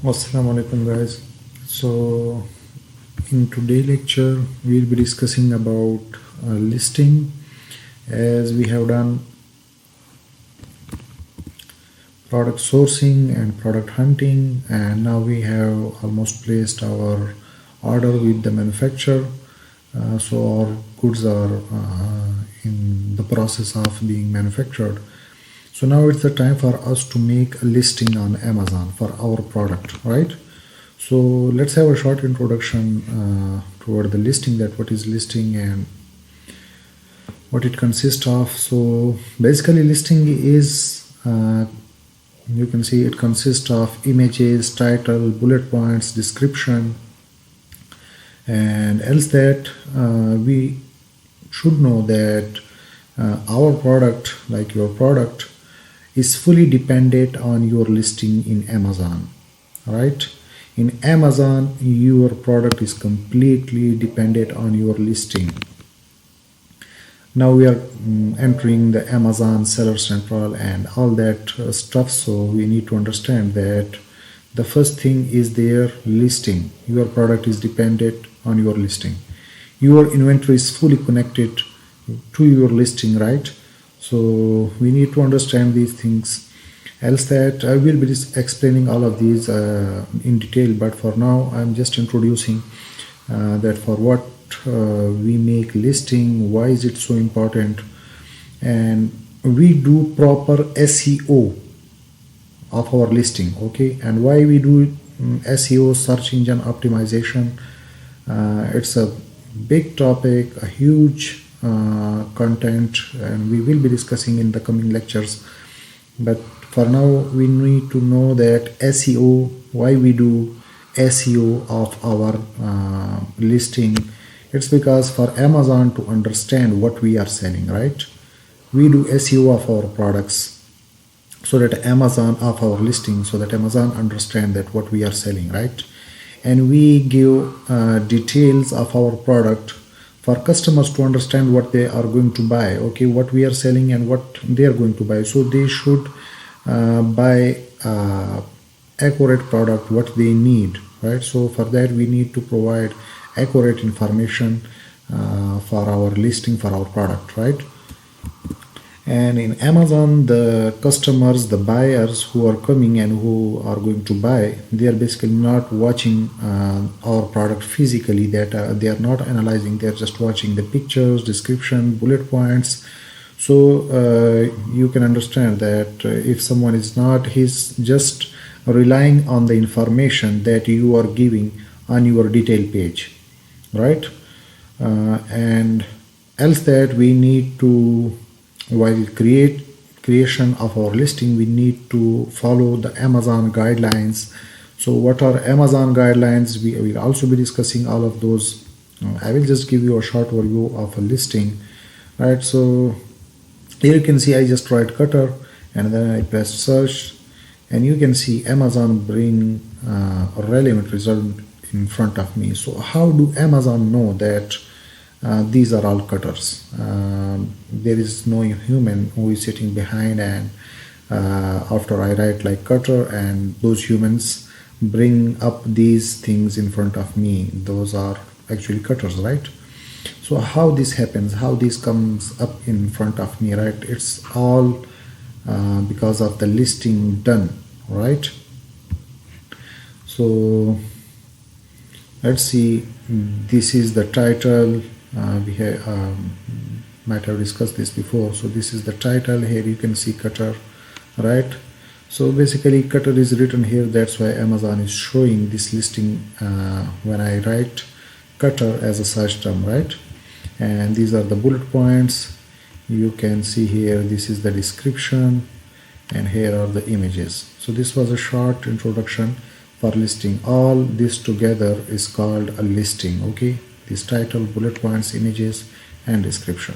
Assalamu alaikum guys. So in today's lecture we'll be discussing about listing, as we have done product sourcing and product hunting, and now we have almost placed our order with the manufacturer. So our goods are in the process of being manufactured. So now it's the time for us to make a listing on Amazon for our product, right? So let's have a short introduction toward the listing, that what is listing and what it consists of. So basically listing is, you can see it consists of images, title, bullet points, description, and else that we should know that our product, like your product, is fully dependent on your listing in Amazon, right? In Amazon, your product is completely dependent on your listing. Now we are entering the Amazon Seller Central and all that stuff, so we need to understand that the first thing is their listing. Your product is dependent on your listing. Your inventory is fully connected to your listing, right? So we need to understand these things, else that I will be explaining all of these in detail, but for now I'm just introducing that for what we make listing, why is it so important, and we do proper SEO of our listing, okay? And why we do SEO, search engine optimization. It's a big topic, a huge content, and we will be discussing in the coming lectures. But for now we need to know that SEO, why we do SEO of our listing. It's because for Amazon to understand what we are selling, right? We do SEO of our products so that Amazon, of our listing, so that Amazon understand that what we are selling, right? And we give details of our product for customers to understand what they are going to buy, okay, what we are selling and what they are going to buy. So they should buy accurate product, what they need, right? So for that we need to provide accurate information for our listing, for our product, right? And in Amazon, the customers, the buyers who are coming and who are going to buy, they are basically not watching our product physically, that they are not analyzing, they are just watching the pictures, description, bullet points. So you can understand that if someone is not, he's just relying on the information that you are giving on your detail page, right? And else that we need to, while creation of our listing, we need to follow the Amazon guidelines. So what are Amazon guidelines? We will also be discussing all of those. I will just give you a short overview of a listing, right? So here you can see I just write cutter and then I press search, and you can see Amazon bring a relevant result in front of me. So how do Amazon know that these are all cutters? There is no human who is sitting behind, and after I write like cutter, and those humans bring up these things in front of me, those are actually cutters, right? So how this happens, how this comes up in front of me, right? It's all because of the listing done, right? So let's see, this is the title. We have might have discussed this before. So this is the title. Here you can see cutter, right? So basically cutter is written here, that's why Amazon is showing this listing when I write cutter as a search term, right? And these are the bullet points. You can see here, this is the description, and here are the images. So this was a short introduction for listing. All this together is called a listing, okay? This title, bullet points, images, and description.